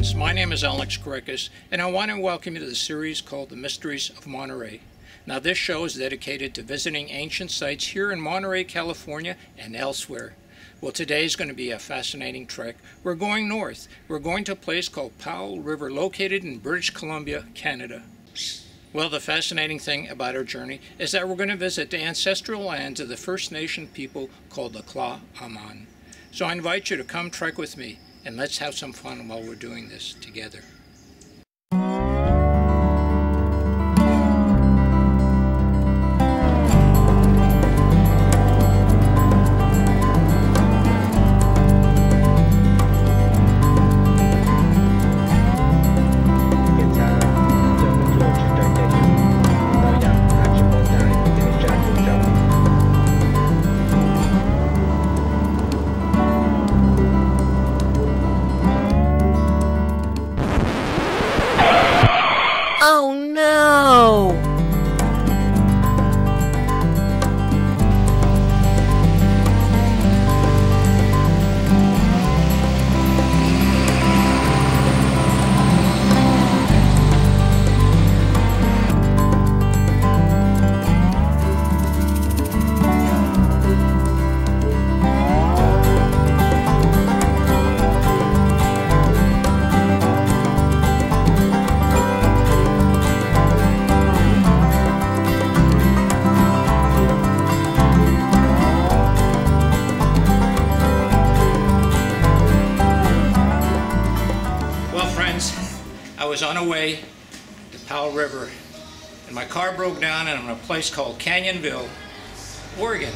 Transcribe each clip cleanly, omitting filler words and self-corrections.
friends, my name is Alex Grekus, and I want to welcome you to the series called The Mysteries of Monterey. Now this show is dedicated to visiting ancient sites here in Monterey, California and elsewhere. Well, today is going to be a fascinating trek. We're going north. We're going to a place called Powell River, located in British Columbia, Canada. Well, the fascinating thing about our journey is that we're going to visit the ancestral lands of the First Nation people called the Tla'Amin. So I invite you to come trek with me, and let's have some fun while we're doing this together. Oh no! I was on a way to Powell River, and my car broke down, and I'm in a place called Canyonville, Oregon.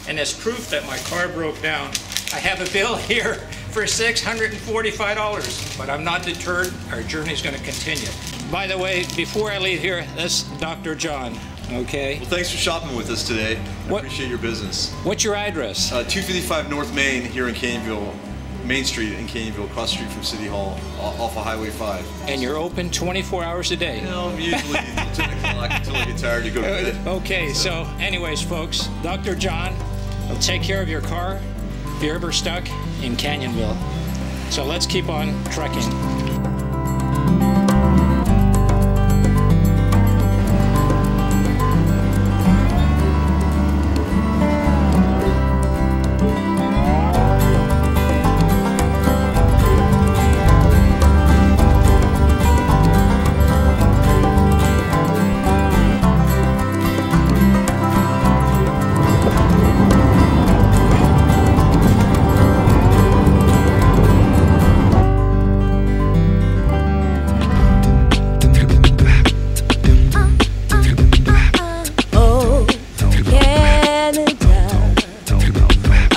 And as proof that my car broke down, I have a bill here for $645, but I'm not deterred. Our journey's going to continue. By the way, before I leave here, that's Dr. John, okay? Well, thanks for shopping with us today. I appreciate your business. What's your address? 255 North Main here in Canyonville. Main Street in Canyonville, across the street from City Hall, off of Highway 5. And you're open 24 hours a day? You know, usually until 10 o'clock, until I get tired to go to bed. Okay, so anyways, folks, Dr. John will take care of your car if you're ever stuck in Canyonville. So let's keep on trekking.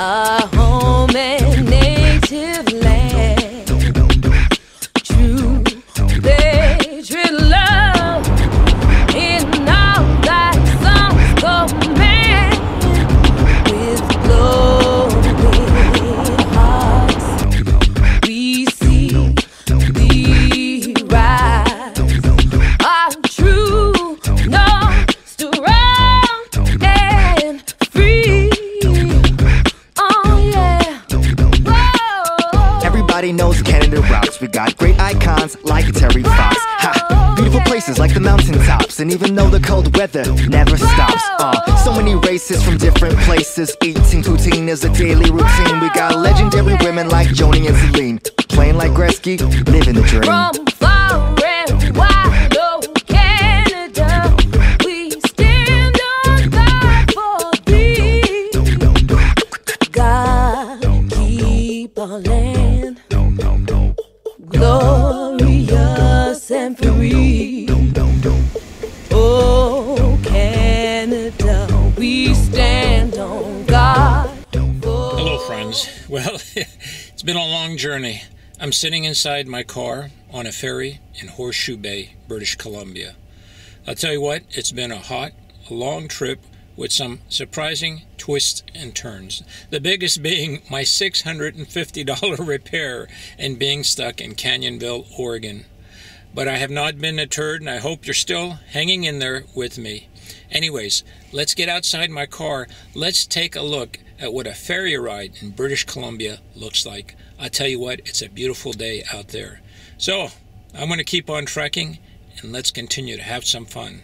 Our home and native land, true patriot love in all thy songs command, with glowing hearts we see thee rise, our true north strong and free. Everybody knows Canada rocks. We got great icons like Terry Fox. Ha! Beautiful places like the mountaintops. And even though the cold weather never stops, so many races from different places. Eating poutine is a daily routine. We got legendary women like Joni and Celine, playing like Gretzky, living the dream. From far and wide, oh Canada, we stand on guard for thee. God keep our land glorious and free. Oh Canada, we stand on guard. Hello friends. Well, it's been a long journey. I'm sitting inside my car on a ferry in Horseshoe Bay, British Columbia. I'll tell you what, it's been a hot, long trip with some surprising twists and turns. The biggest being my $650 repair and being stuck in Canyonville, Oregon. But I have not been deterred, and I hope you're still hanging in there with me. Anyways, let's get outside my car. Let's take a look at what a ferry ride in British Columbia looks like. I'll tell you what, it's a beautiful day out there. So, I'm going to keep on trekking, and let's continue to have some fun.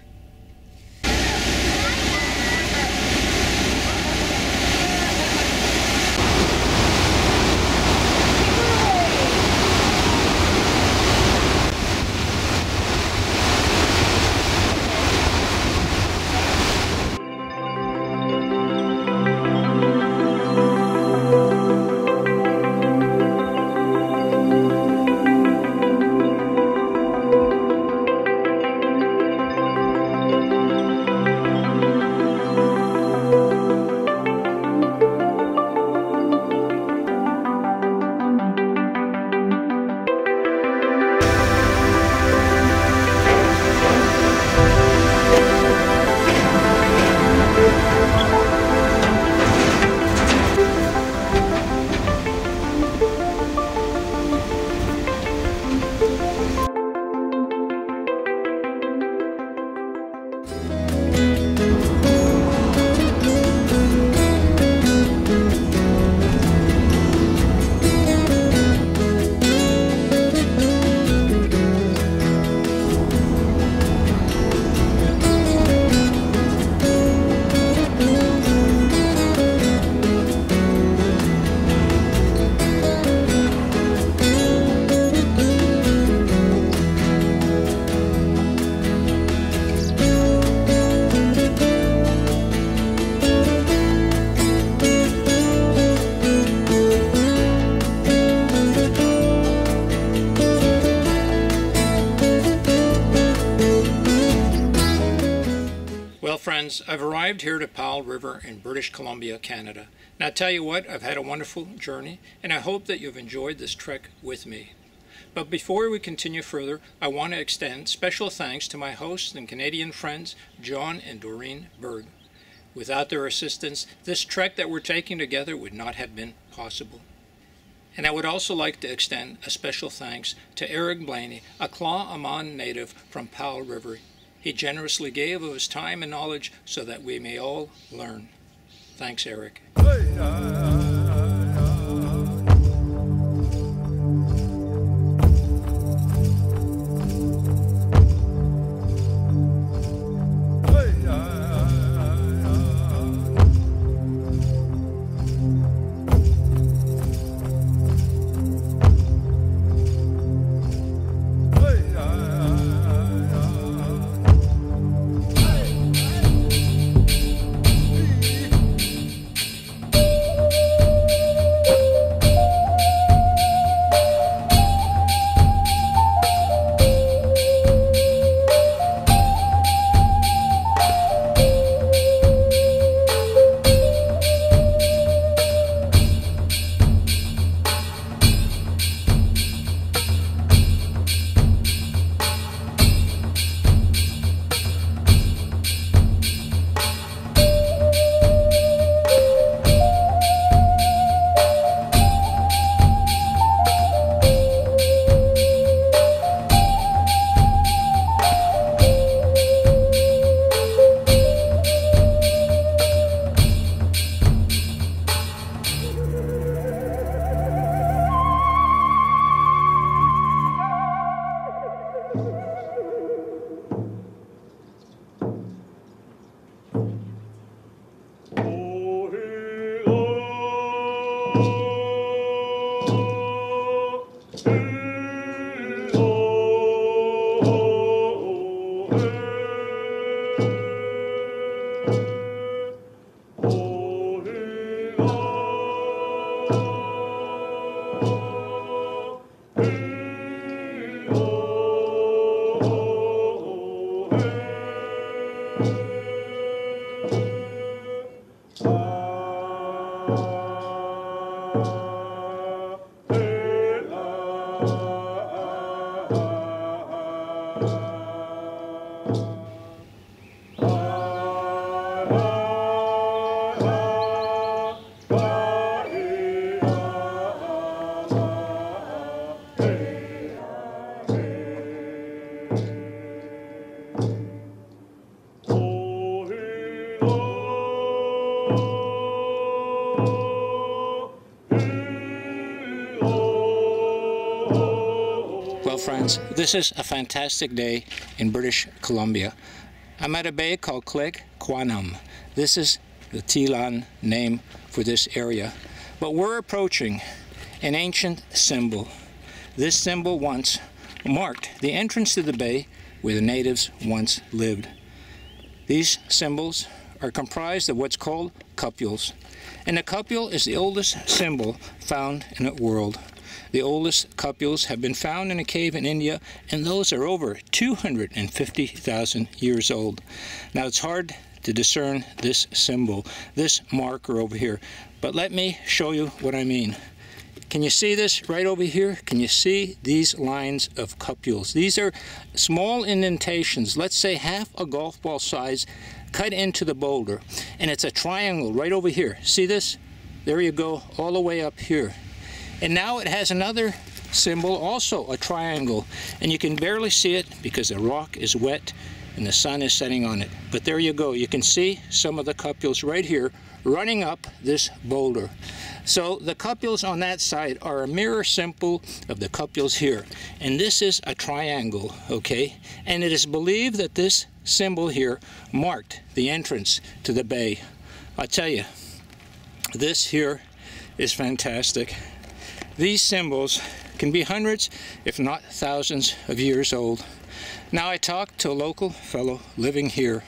Friends, I've arrived here to Powell River in British Columbia, Canada. Now, I tell you what, I've had a wonderful journey, and I hope that you've enjoyed this trek with me. But before we continue further, I want to extend special thanks to my hosts and Canadian friends, John and Doreen Berg. Without their assistance, this trek that we're taking together would not have been possible. And I would also like to extend a special thanks to Eric Blaney, a Tla'Amin native from Powell River. He generously gave of his time and knowledge so that we may all learn. Thanks, Eric. friends, this is a fantastic day in British Columbia. I'm at a bay called Clegg Quanum. This is the Tla'Amin name for this area. But we're approaching an ancient symbol. This symbol once marked the entrance to the bay where the natives once lived. These symbols are comprised of what's called cupules. And the cupule is the oldest symbol found in the world. The oldest cupules have been found in a cave in India, and those are over 250,000 years old. Now it's hard to discern this symbol, this marker over here, but let me show you what I mean. Can you see this right over here? Can you see these lines of cupules? These are small indentations, let's say half a golf ball size, cut into the boulder, and it's a triangle right over here. See this? There you go, all the way up here. And now it has another symbol, also a triangle, and you can barely see it because the rock is wet and the sun is setting on it. But there you go, you can see some of the cupules right here running up this boulder. So the cupules on that side are a mirror symbol of the cupules here, and this is a triangle, okay? And it is believed that this symbol here marked the entrance to the bay. I tell you, this here is fantastic. These symbols can be hundreds, if not thousands of years old. Now I talked to a local fellow living here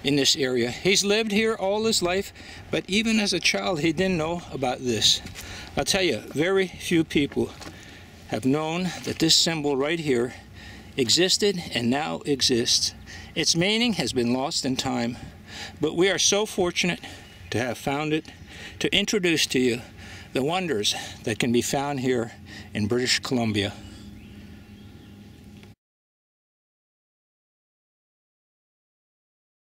in this area. He's lived here all his life, but even as a child he didn't know about this. I'll tell you, very few people have known that this symbol right here existed and now exists. Its meaning has been lost in time, but we are so fortunate to have found it, to introduce to you the wonders that can be found here in British Columbia.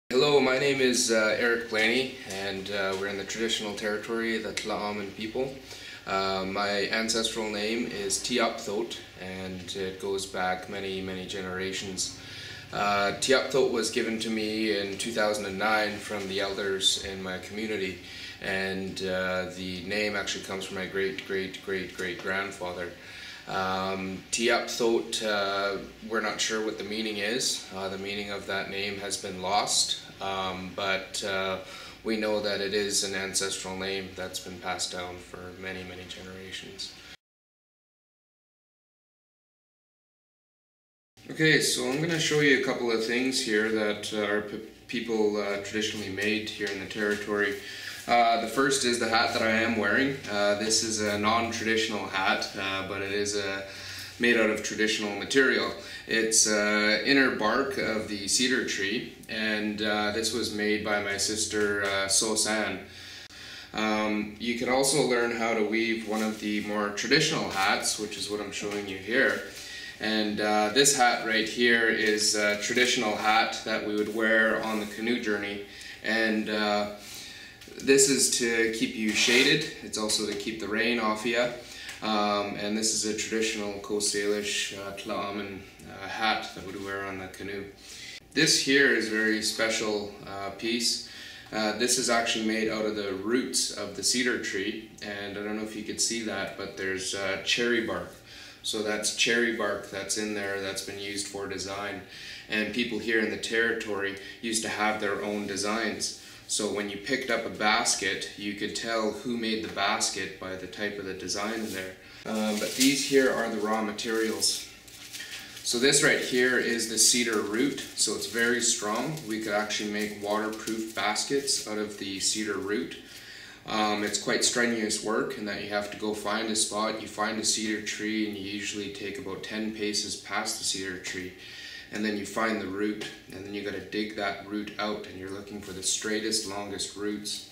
Hello, my name is Eric Blaney, and we're in the traditional territory of the Tla'Amin people. My ancestral name is Tiapthot, and it goes back many, many generations. Tiapthot was given to me in 2009 from the elders in my community, and the name actually comes from my great-great-great-great-grandfather. Tiapthot, we're not sure what the meaning is. The meaning of that name has been lost, but we know that it is an ancestral name that's been passed down for many, many generations. Okay, so I'm going to show you a couple of things here that our people traditionally made here in the territory. The first is the hat that I am wearing. This is a non-traditional hat, but it is made out of traditional material. It's inner bark of the cedar tree, and this was made by my sister So-San. You can also learn how to weave one of the more traditional hats, which is what I'm showing you here. And this hat right here is a traditional hat that we would wear on the canoe journey, and this is to keep you shaded. It's also to keep the rain off you. And this is a traditional Coast Salish Tla'Amin hat that we would wear on the canoe. This here is a very special piece. This is actually made out of the roots of the cedar tree, and I don't know if you could see that, but there's cherry bark. So that's cherry bark that's in there that's been used for design. And people here in the territory used to have their own designs. So when you picked up a basket, you could tell who made the basket by the type of the design in there. But these here are the raw materials. So this right here is the cedar root, so it's very strong. We could actually make waterproof baskets out of the cedar root. It's quite strenuous work in that you have to go find a spot, you find a cedar tree, and you usually take about 10 paces past the cedar tree. And then you find the root, and then you got to dig that root out, and you're looking for the straightest, longest roots.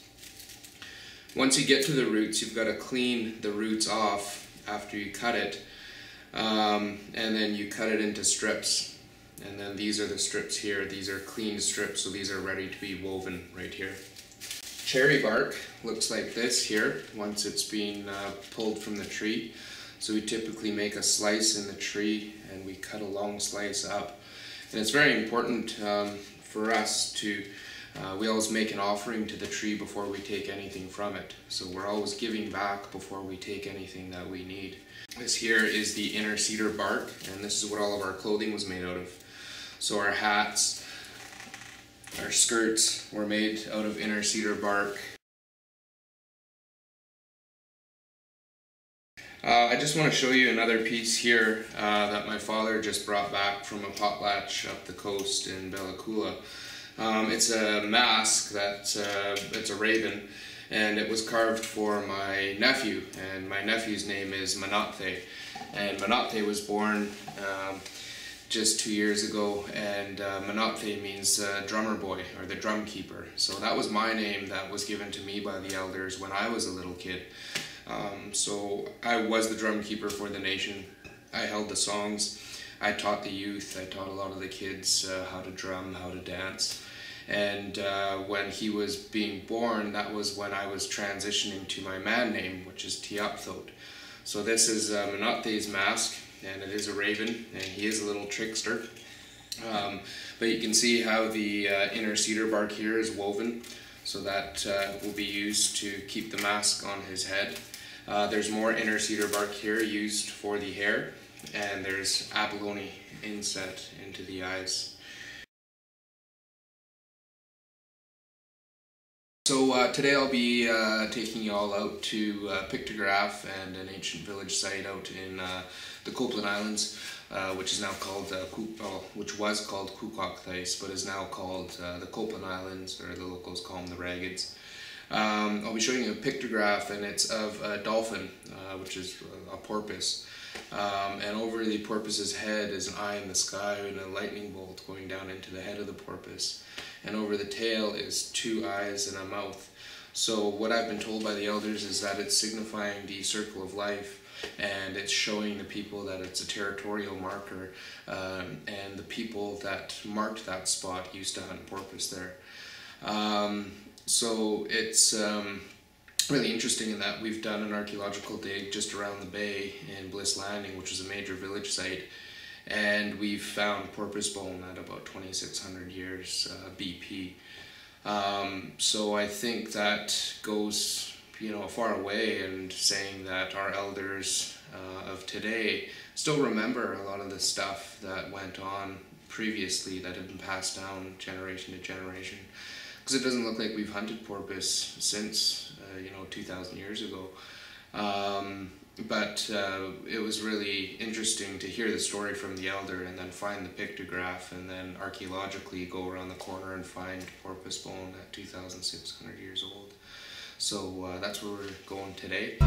Once you get to the roots, you've got to clean the roots off after you cut it, and then you cut it into strips. And then these are the strips here. These are clean strips, so these are ready to be woven right here. Cherry bark looks like this here once it's been pulled from the tree. So we typically make a slice in the tree and we cut a long slice up. And it's very important for us to We always make an offering to the tree before we take anything from it. So we're always giving back before we take anything that we need. This here is the inner cedar bark, and this is what all of our clothing was made out of. So our hats, our skirts were made out of inner cedar bark. I just want to show you another piece here that my father just brought back from a potlatch up the coast in Bella Coola. It's a mask that it's a raven, and it was carved for my nephew, and my nephew's name is Manathe, and Manathe was born just 2 years ago, and Manathe means drummer boy, or the drum keeper. So that was my name that was given to me by the elders when I was a little kid. So I was the drum keeper for the nation. I held the songs, I taught the youth, I taught a lot of the kids how to drum, how to dance. And when he was being born, that was when I was transitioning to my man name, which is Tla'Amin. So this is Manathe's mask, and it is a raven, and he is a little trickster. But you can see how the inner cedar bark here is woven, so that will be used to keep the mask on his head. There's more inner cedar bark here used for the hair, and there's abalone inset into the eyes. So today I'll be taking you all out to a pictograph and an ancient village site out in the Copeland Islands, which is now called which was called Kukokthais, but is now called the Copeland Islands, or the locals call them the Raggeds. I'll be showing you a pictograph, and it's of a dolphin, which is a porpoise. And over the porpoise's head is an eye in the sky and a lightning bolt going down into the head of the porpoise. And over the tail is 2 eyes and a mouth. So what I've been told by the elders is that it's signifying the circle of life, and it's showing the people that it's a territorial marker, and the people that marked that spot used to hunt porpoise there. So it's really interesting in that we've done an archaeological dig just around the bay in Bliss Landing, which is a major village site, and we've found porpoise bone at about 2,600 years BP. So I think that goes, far away, and saying that our elders of today still remember a lot of the stuff that went on previously that had been passed down generation to generation. Because it doesn't look like we've hunted porpoise since 2,000 years ago. But it was really interesting to hear the story from the elder, and then find the pictograph, and then archaeologically go around the corner and find porpoise bone at 2,600 years old. So that's where we're going today.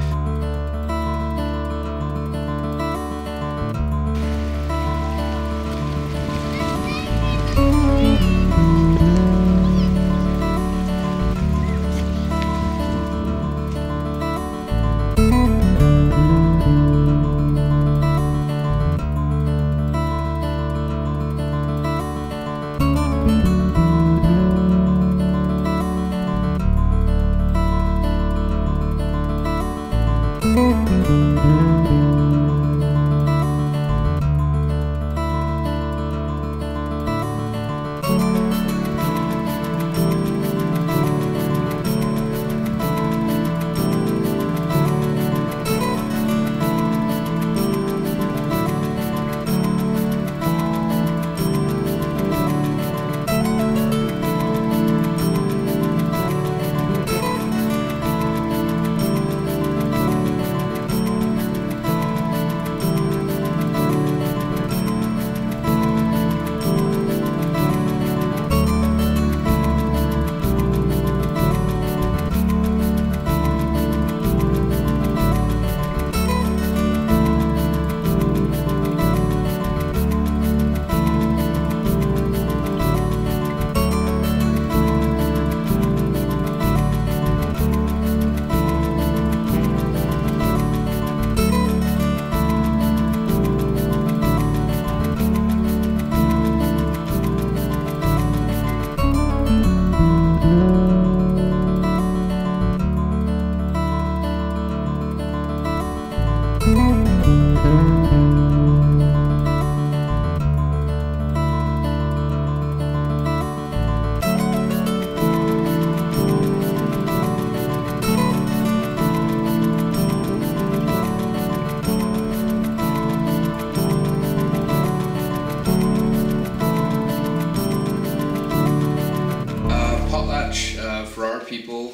for our people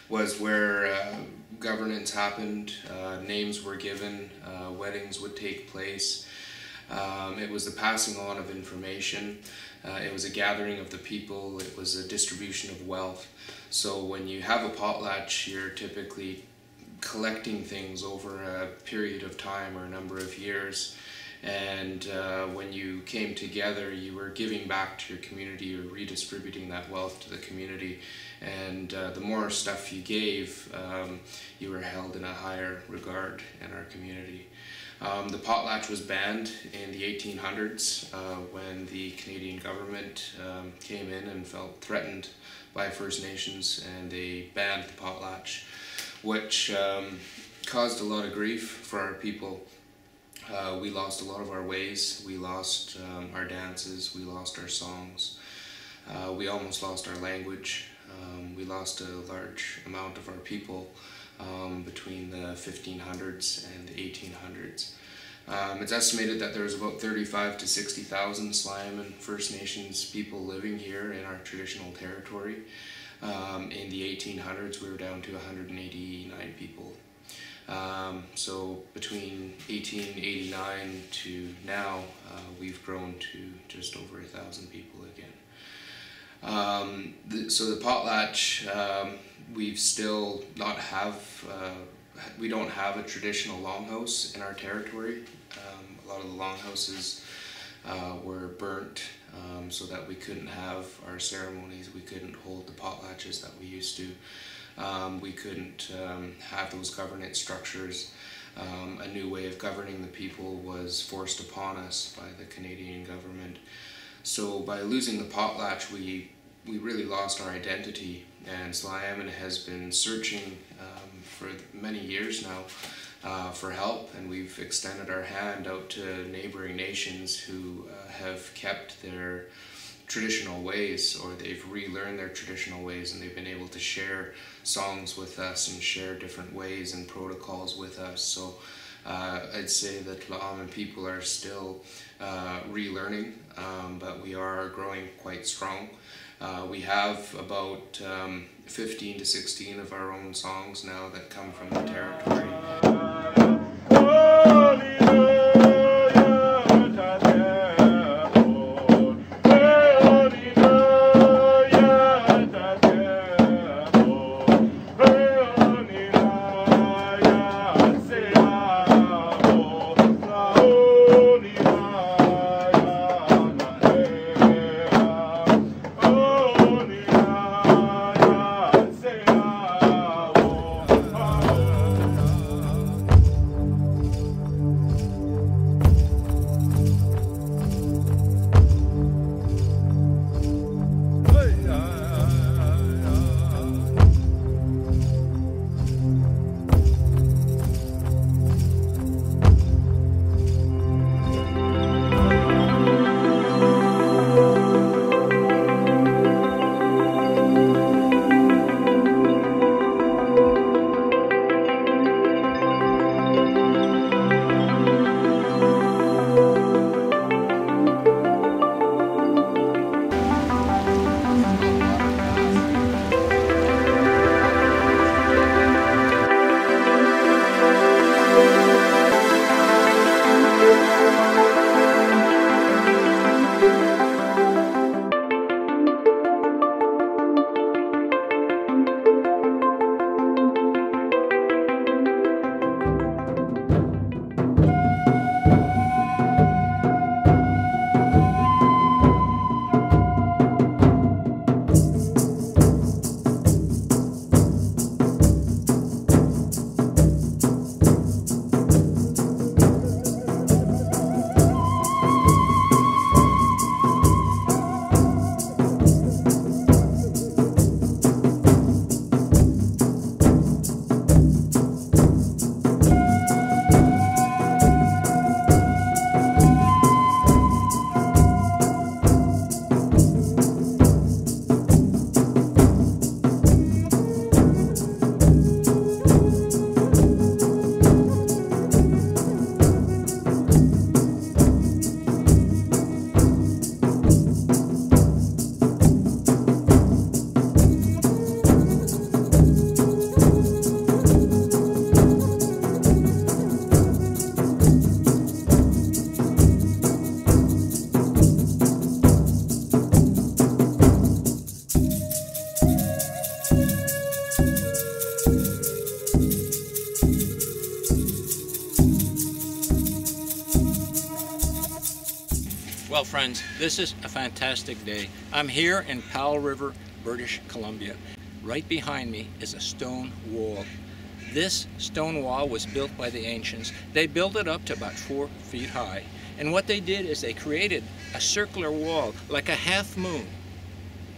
was where governance happened, names were given, weddings would take place. It was the passing on of information. It was a gathering of the people. It was a distribution of wealth. So when you have a potlatch, you're typically collecting things over a period of time or a number of years. And when you came together, you were giving back to your community, you were redistributing that wealth to the community. And the more stuff you gave, you were held in a higher regard in our community. The potlatch was banned in the 1800s when the Canadian government came in and felt threatened by First Nations, and they banned the potlatch, which caused a lot of grief for our people. We lost a lot of our ways, we lost our dances, we lost our songs, we almost lost our language, we lost a large amount of our people between the 1500s and the 1800s. It's estimated that there was about 35 to 60,000 Tla'Amin First Nations people living here in our traditional territory. In the 1800s we were down to 189 people. So between 1889 to now, we've grown to just over 1,000 people again. So the potlatch, we've still not have, we don't have a traditional longhouse in our territory. A lot of the longhouses were burnt so that we couldn't have our ceremonies, we couldn't hold the potlatches that we used to. We couldn't have those governance structures. A new way of governing the people was forced upon us by the Canadian government. So by losing the potlatch, we really lost our identity, and Tla'Amin has been searching for many years now for help, and we've extended our hand out to neighboring nations who have kept their traditional ways, or they've relearned their traditional ways, and they've been able to share songs with us and share different ways and protocols with us. So I'd say that Tla'Amin people are still relearning, but we are growing quite strong. We have about 15 to 16 of our own songs now that come from the territory. Well, friends, this is a fantastic day. I'm here in Powell River, British Columbia. Right behind me is a stone wall. This stone wall was built by the ancients. They built it up to about 4 feet high. And what they did is they created a circular wall, like a half moon,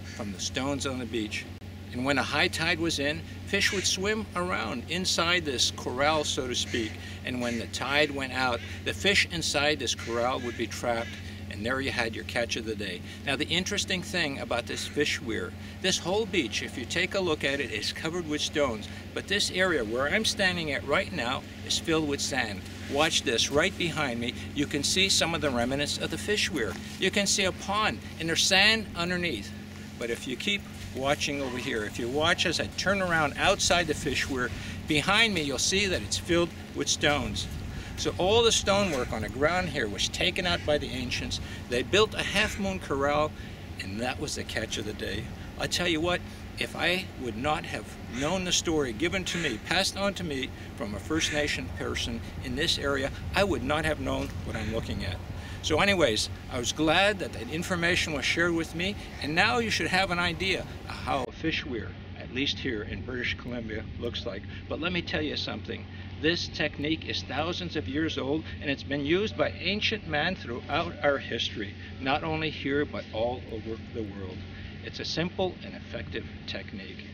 from the stones on the beach. And when a high tide was in, fish would swim around inside this corral, so to speak. And when the tide went out, the fish inside this corral would be trapped, and there you had your catch of the day. Now, the interesting thing about this fish weir, this whole beach, if you take a look at it, is covered with stones. But this area where I'm standing at right now is filled with sand. Watch this, right behind me, you can see some of the remnants of the fish weir. You can see a pond, and there's sand underneath. But if you keep watching over here, if you watch as I turn around outside the fish weir, behind me you'll see that it's filled with stones. So all the stonework on the ground here was taken out by the ancients. They built a half-moon corral, and that was the catch of the day. I tell you what, if I would not have known the story given to me, passed on to me from a First Nation person in this area, I would not have known what I'm looking at. So anyways, I was glad that that information was shared with me, and now you should have an idea of how a fish weir, at least here in British Columbia, looks like. But let me tell you something. This technique is thousands of years old, and it's been used by ancient man throughout our history, not only here but all over the world. It's a simple and effective technique.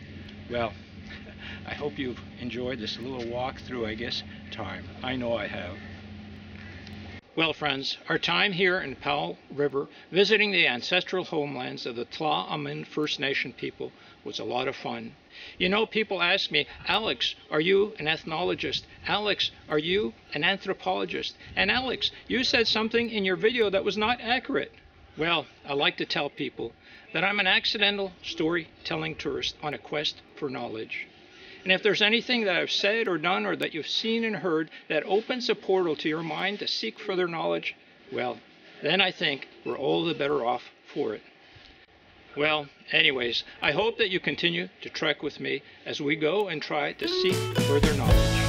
Well, I hope you've enjoyed this little walk through, I guess, time. I know I have. Well, friends, our time here in Powell River, visiting the ancestral homelands of the Tla'Amin First Nation people, was a lot of fun. You know, people ask me, Alex, are you an ethnologist? Alex, are you an anthropologist? And Alex, you said something in your video that was not accurate. Well, I like to tell people that I'm an accidental storytelling tourist on a quest for knowledge. And if there's anything that I've said or done or that you've seen and heard that opens a portal to your mind to seek further knowledge, well, then I think we're all the better off for it. Well, anyways, I hope that you continue to trek with me as we go and try to seek further knowledge.